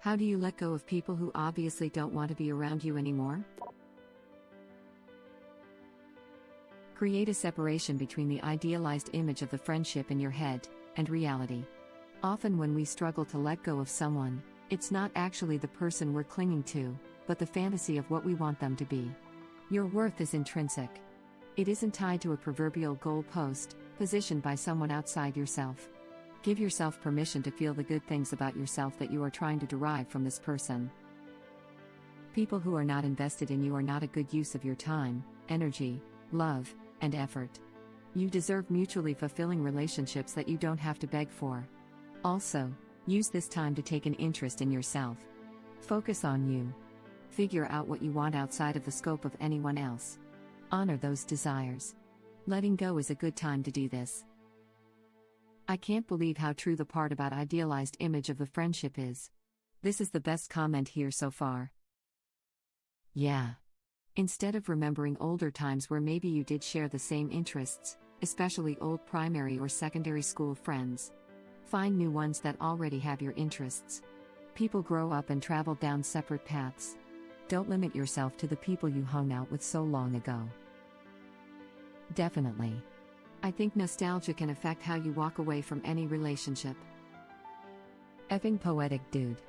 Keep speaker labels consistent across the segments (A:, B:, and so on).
A: How do you let go of people who obviously don't want to be around you anymore? Create a separation between the idealized image of the friendship in your head and reality. Often when we struggle to let go of someone, it's not actually the person we're clinging to, but the fantasy of what we want them to be. Your worth is intrinsic. It isn't tied to a proverbial goalpost, positioned by someone outside yourself. Give yourself permission to feel the good things about yourself that you are trying to derive from this person. People who are not invested in you are not a good use of your time, energy, love, and effort. You deserve mutually fulfilling relationships that you don't have to beg for. Also, use this time to take an interest in yourself. Focus on you. Figure out what you want outside of the scope of anyone else. Honor those desires. Letting go is a good time to do this. I can't believe how true the part about idealized image of the friendship is. This is the best comment here so far. Yeah. Instead of remembering older times where maybe you did share the same interests, especially old primary or secondary school friends, find new ones that already have your interests. People grow up and travel down separate paths. Don't limit yourself to the people you hung out with so long ago. Definitely. I think nostalgia can affect how you walk away from any relationship. Effing poetic, dude.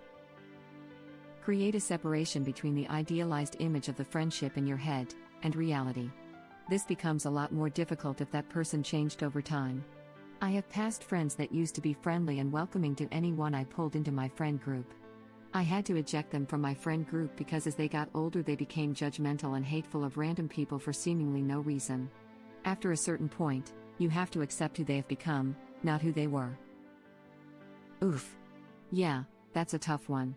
A: Create a separation between the idealized image of the friendship in your head and reality. This becomes a lot more difficult if that person changed over time. I have past friends that used to be friendly and welcoming to anyone I pulled into my friend group. I had to eject them from my friend group because as they got older they became judgmental and hateful of random people for seemingly no reason. After a certain point, you have to accept who they have become, not who they were. Oof. Yeah, that's a tough one.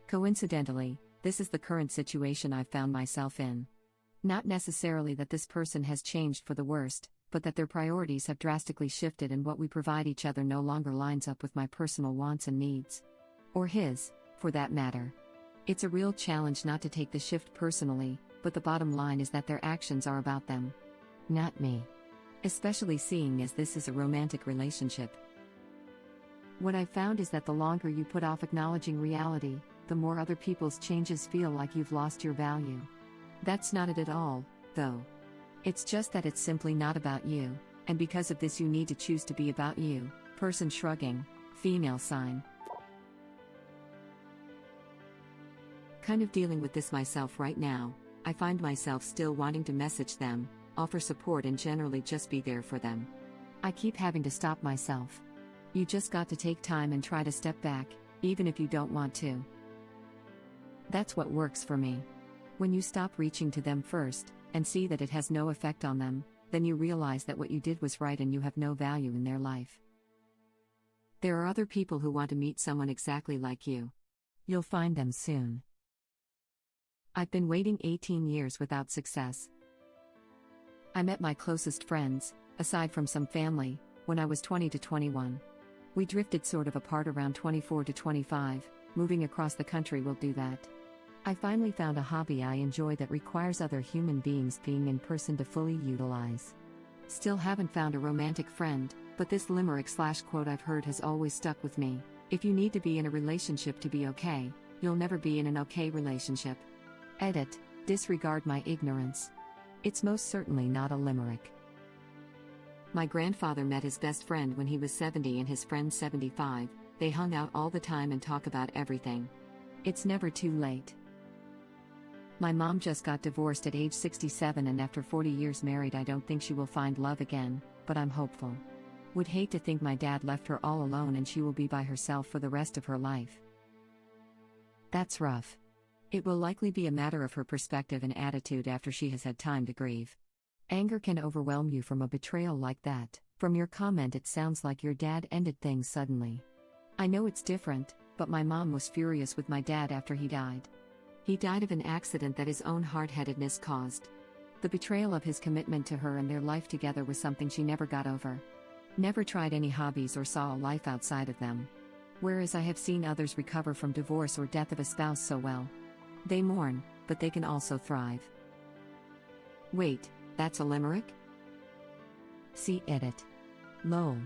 A: Coincidentally, this is the current situation I've found myself in. Not necessarily that this person has changed for the worst, but that their priorities have drastically shifted and what we provide each other no longer lines up with my personal wants and needs. Or his, for that matter. It's a real challenge not to take the shift personally, but the bottom line is that their actions are about them, not me. Especially seeing as this is a romantic relationship. What I've found is that the longer you put off acknowledging reality, the more other people's changes feel like you've lost your value. That's not it at all, though. It's just that it's simply not about you, and because of this you need to choose to be about you. Person shrugging, female sign. Kind of dealing with this myself right now. I find myself still wanting to message them, offer support and generally just be there for them. I keep having to stop myself. You just got to take time and try to step back, even if you don't want to. That's what works for me. When you stop reaching to them first, and see that it has no effect on them, then you realize that what you did was right and you have no value in their life. There are other people who want to meet someone exactly like you. You'll find them soon. I've been waiting 18 years without success. I met my closest friends, aside from some family, when I was 20 to 21. We drifted sort of apart around 24 to 25, moving across the country will do that. I finally found a hobby I enjoy that requires other human beings being in person to fully utilize. Still haven't found a romantic friend, but this limerick/quote I've heard has always stuck with me. If you need to be in a relationship to be okay, you'll never be in an okay relationship. Edit, disregard my ignorance. It's most certainly not a limerick. My grandfather met his best friend when he was 70 and his friend 75. They hung out all the time and talk about everything. It's never too late. My mom just got divorced at age 67 and after 40 years married I don't think she will find love again, but I'm hopeful. Would hate to think my dad left her all alone and she will be by herself for the rest of her life. That's rough. It will likely be a matter of her perspective and attitude after she has had time to grieve. Anger can overwhelm you from a betrayal like that. From your comment it sounds like your dad ended things suddenly. I know it's different, but my mom was furious with my dad after he died. He died of an accident that his own hard-headedness caused. The betrayal of his commitment to her and their life together was something she never got over. Never tried any hobbies or saw a life outside of them. Whereas I have seen others recover from divorce or death of a spouse so well. They mourn, but they can also thrive. Wait, that's a limerick? See edit. Lol.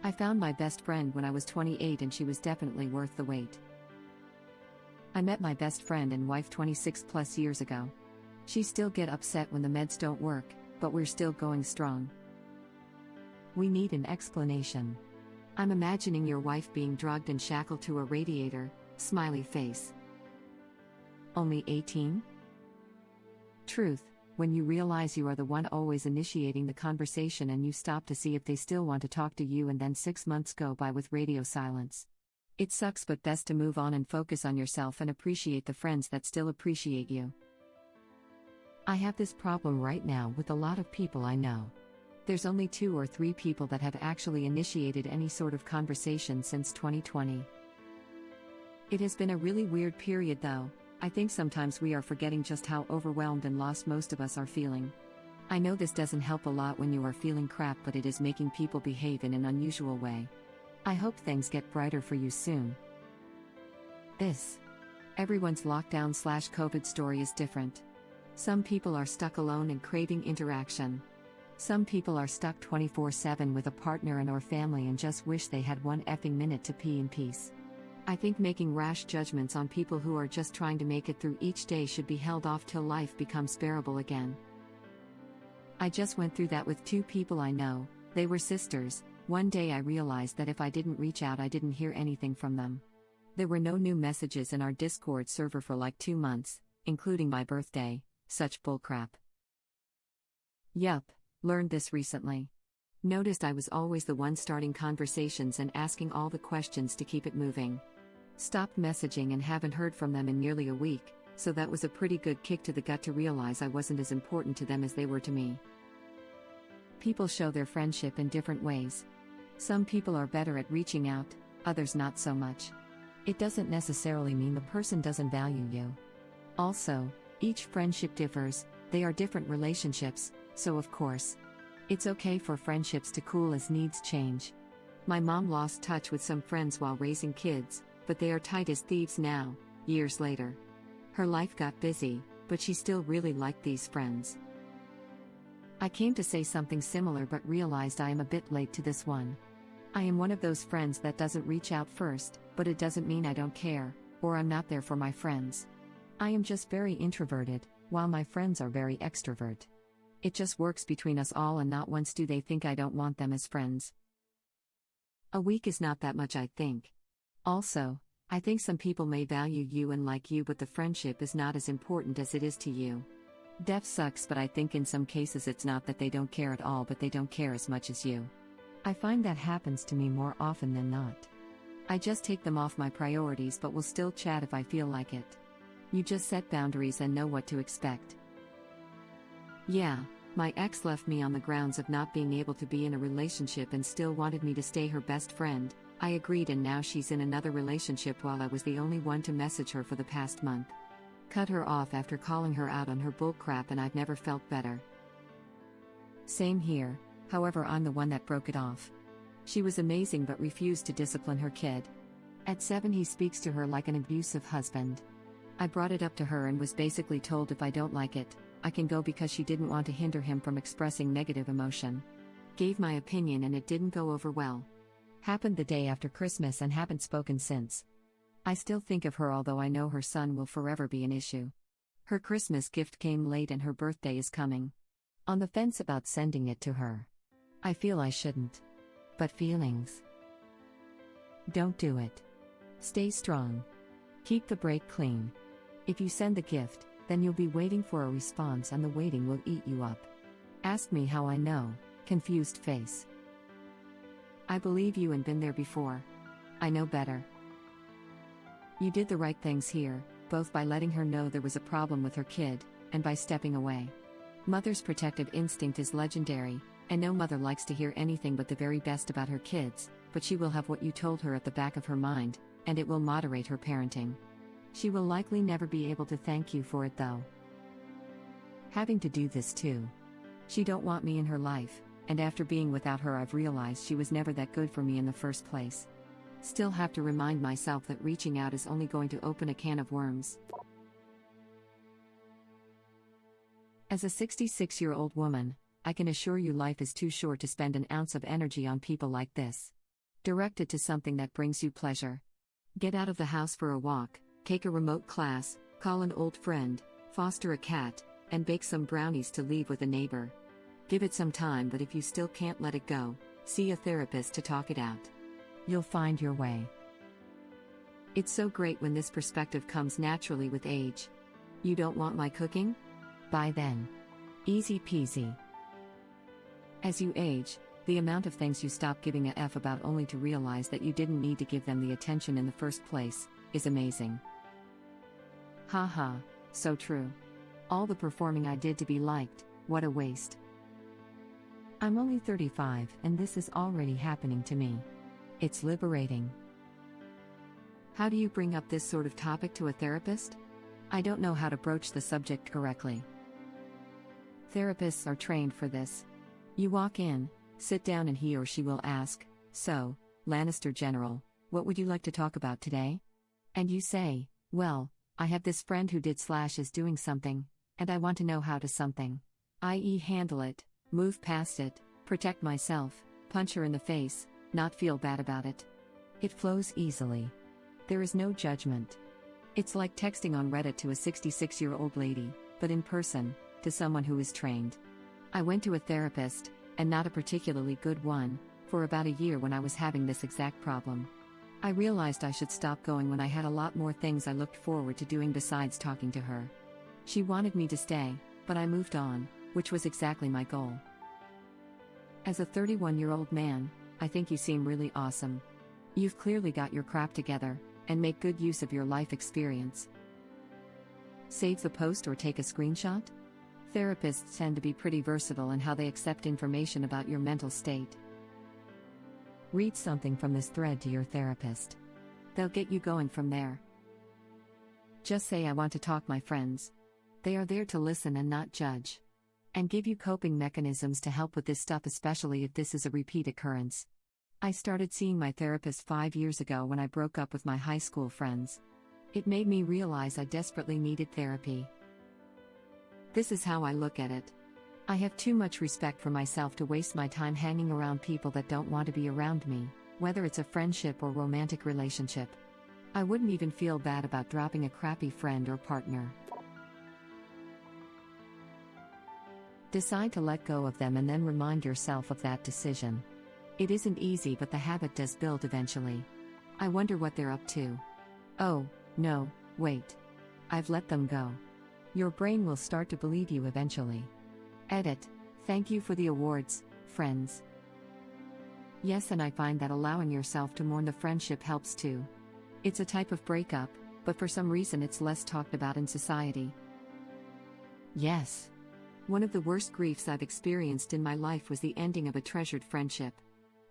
A: I found my best friend when I was 28 and she was definitely worth the wait. I met my best friend and wife 26 plus years ago. She still get upset when the meds don't work, but we're still going strong. We need an explanation. I'm imagining your wife being drugged and shackled to a radiator, smiley face. Only 18? Truth, when you realize you are the one always initiating the conversation and you stop to see if they still want to talk to you and then 6 months go by with radio silence. It sucks, but best to move on and focus on yourself and appreciate the friends that still appreciate you. I have this problem right now with a lot of people I know. There's only 2 or 3 people that have actually initiated any sort of conversation since 2020. It has been a really weird period though. I think sometimes we are forgetting just how overwhelmed and lost most of us are feeling. I know this doesn't help a lot when you are feeling crap, but it is making people behave in an unusual way. I hope things get brighter for you soon. Everyone's lockdown/COVID story is different. Some people are stuck alone and craving interaction. Some people are stuck 24/7 with a partner and or family and just wish they had 1 effing minute to pee in peace. I think making rash judgments on people who are just trying to make it through each day should be held off till life becomes bearable again. I just went through that with 2 people I know. They were sisters. One day I realized that if I didn't reach out, I didn't hear anything from them. There were no new messages in our Discord server for like 2 months, including my birthday. Such bullcrap. Yup, learned this recently. Noticed I was always the one starting conversations and asking all the questions to keep it moving. Stopped messaging and haven't heard from them in nearly a week, so that was a pretty good kick to the gut to realize I wasn't as important to them as they were to me. People show their friendship in different ways. Some people are better at reaching out, others not so much. It doesn't necessarily mean the person doesn't value you. Also, each friendship differs, they are different relationships, so of course, it's okay for friendships to cool as needs change. My mom lost touch with some friends while raising kids, but they are tight as thieves now, years later. Her life got busy, but she still really liked these friends. I came to say something similar but realized I am a bit late to this one. I am one of those friends that doesn't reach out first, but it doesn't mean I don't care, or I'm not there for my friends. I am just very introverted, while my friends are very extrovert. It just works between us all, and not once do they think I don't want them as friends. A week is not that much, I think. Also, I think some people may value you and like you, but the friendship is not as important as it is to you. Def sucks, but I think in some cases it's not that they don't care at all, but they don't care as much as you. I find that happens to me more often than not. I just take them off my priorities, but will still chat if I feel like it. You just set boundaries and know what to expect. Yeah, my ex left me on the grounds of not being able to be in a relationship and still wanted me to stay her best friend. I agreed, and now she's in another relationship while I was the only one to message her for the past month. Cut her off after calling her out on her bullcrap, and I've never felt better. Same here, however I'm the one that broke it off. She was amazing but refused to discipline her kid. At 7 he speaks to her like an abusive husband. I brought it up to her and was basically told if I don't like it, I can go, because she didn't want to hinder him from expressing negative emotion. Gave my opinion and it didn't go over well. Happened the day after Christmas and haven't spoken since. I still think of her, although I know her son will forever be an issue. Her Christmas gift came late and her birthday is coming. On the fence about sending it to her. I feel I shouldn't. But feelings. Don't do it. Stay strong. Keep the break clean. If you send the gift, then you'll be waiting for a response and the waiting will eat you up. Ask me how I know, confused face. I believe you and been there before. I know better. You did the right things here, both by letting her know there was a problem with her kid, and by stepping away. Mother's protective instinct is legendary, and no mother likes to hear anything but the very best about her kids, but she will have what you told her at the back of her mind, and it will moderate her parenting. She will likely never be able to thank you for it though. Having to do this too. She don't want me in her life, and after being without her I've realized she was never that good for me in the first place. Still have to remind myself that reaching out is only going to open a can of worms. As a 66-year-old woman, I can assure you life is too short to spend an ounce of energy on people like this. Direct it to something that brings you pleasure. Get out of the house for a walk, Take a remote class, call an old friend, foster a cat, and bake some brownies to leave with a neighbor. Give it some time, but if you still can't let it go, see a therapist to talk it out. You'll find your way. It's so great when this perspective comes naturally with age. You don't want my cooking? Buy then. Easy peasy. As you age, the amount of things you stop giving a F about only to realize that you didn't need to give them the attention in the first place, is amazing. Haha, so true. All the performing I did to be liked, what a waste. I'm only 35 and this is already happening to me. It's liberating. How do you bring up this sort of topic to a therapist? I don't know how to broach the subject correctly. Therapists are trained for this. You walk in, sit down, and he or she will ask, "So, Lannister General, what would you like to talk about today?" And you say, "Well, I have this friend who is doing something, and I want to know how to something. I.e., handle it, move past it, protect myself, punch her in the face, not feel bad about it." It flows easily. There is no judgment. It's like texting on Reddit to a 66-year-old lady, but in person, to someone who is trained. I went to a therapist, and not a particularly good one, for about a year when I was having this exact problem. I realized I should stop going when I had a lot more things I looked forward to doing besides talking to her. She wanted me to stay, but I moved on, which was exactly my goal. As a 31-year-old man, I think you seem really awesome. You've clearly got your crap together, and make good use of your life experience. Save the post or take a screenshot? Therapists tend to be pretty versatile in how they accept information about your mental state. Read something from this thread to your therapist. They'll get you going from there. Just say, "I want to talk, my friends." They are there to listen and not judge. And give you coping mechanisms to help with this stuff, especially if this is a repeat occurrence. I started seeing my therapist 5 years ago when I broke up with my high school friends. It made me realize I desperately needed therapy. This is how I look at it. I have too much respect for myself to waste my time hanging around people that don't want to be around me, whether it's a friendship or romantic relationship. I wouldn't even feel bad about dropping a crappy friend or partner. Decide to let go of them and then remind yourself of that decision. It isn't easy, but the habit does build eventually. I wonder what they're up to. Oh, no, wait. I've let them go. Your brain will start to believe you eventually. Edit. Thank you for the awards, friends. Yes, and I find that allowing yourself to mourn the friendship helps too. It's a type of breakup, but for some reason it's less talked about in society. Yes. One of the worst griefs I've experienced in my life was the ending of a treasured friendship.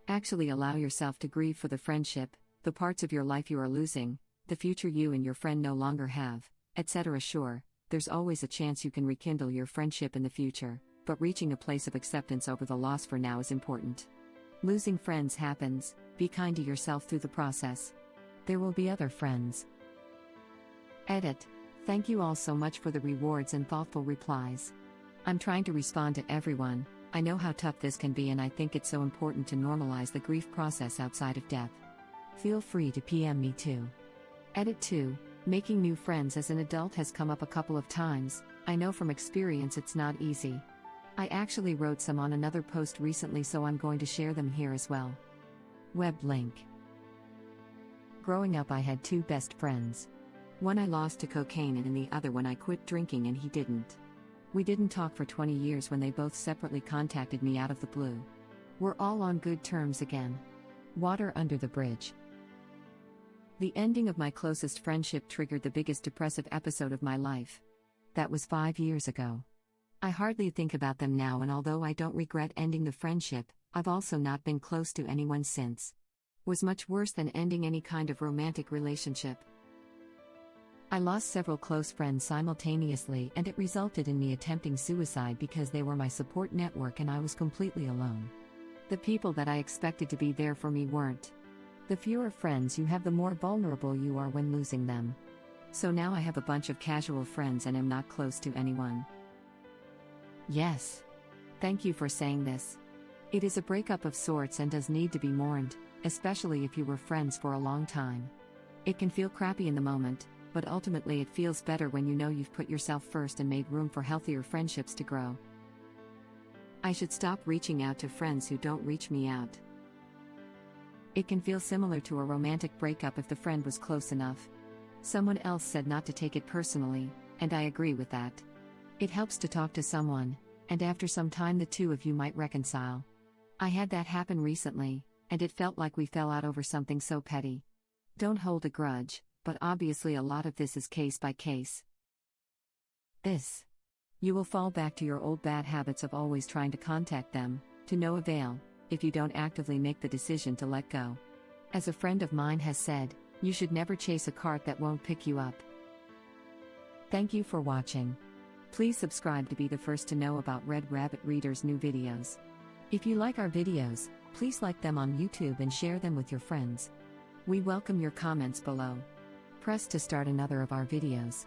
A: Actually allow yourself to grieve for the friendship, the parts of your life you are losing, the future you and your friend no longer have, etc. Sure, there's always a chance you can rekindle your friendship in the future, but reaching a place of acceptance over the loss for now is important. Losing friends happens, be kind to yourself through the process. There will be other friends. Edit. Thank you all so much for the rewards and thoughtful replies. I'm trying to respond to everyone. I know how tough this can be, and I think it's so important to normalize the grief process outside of death. Feel free to PM me too. Edit 2. Making new friends as an adult has come up a couple of times. I know from experience it's not easy. I actually wrote some on another post recently, so I'm going to share them here as well. Web link. Growing up, I had two best friends. One I lost to cocaine, and in the other one I quit drinking and he didn't. We didn't talk for 20 years when they both separately contacted me out of the blue. We're all on good terms again. Water under the bridge. The ending of my closest friendship triggered the biggest depressive episode of my life. That was 5 years ago. I hardly think about them now, and although I don't regret ending the friendship, I've also not been close to anyone since. Was much worse than ending any kind of romantic relationship. I lost several close friends simultaneously, and it resulted in me attempting suicide because they were my support network and I was completely alone. The people that I expected to be there for me weren't. The fewer friends you have, the more vulnerable you are when losing them. So now I have a bunch of casual friends and am not close to anyone. Yes. Thank you for saying this. It is a breakup of sorts and does need to be mourned, especially if you were friends for a long time. It can feel crappy in the moment, but ultimately it feels better when you know you've put yourself first and made room for healthier friendships to grow. I should stop reaching out to friends who don't reach me out. It can feel similar to a romantic breakup if the friend was close enough. Someone else said not to take it personally, and I agree with that. It helps to talk to someone, and after some time the two of you might reconcile. I had that happen recently, and it felt like we fell out over something so petty. Don't hold a grudge, but obviously a lot of this is case by case. You will fall back to your old bad habits of always trying to contact them, to no avail, if you don't actively make the decision to let go. As a friend of mine has said, you should never chase a cart that won't pick you up. Thank you for watching. Please subscribe to be the first to know about Red Rabbit Reader's new videos. If you like our videos, please like them on YouTube and share them with your friends. We welcome your comments below. Press to start another of our videos.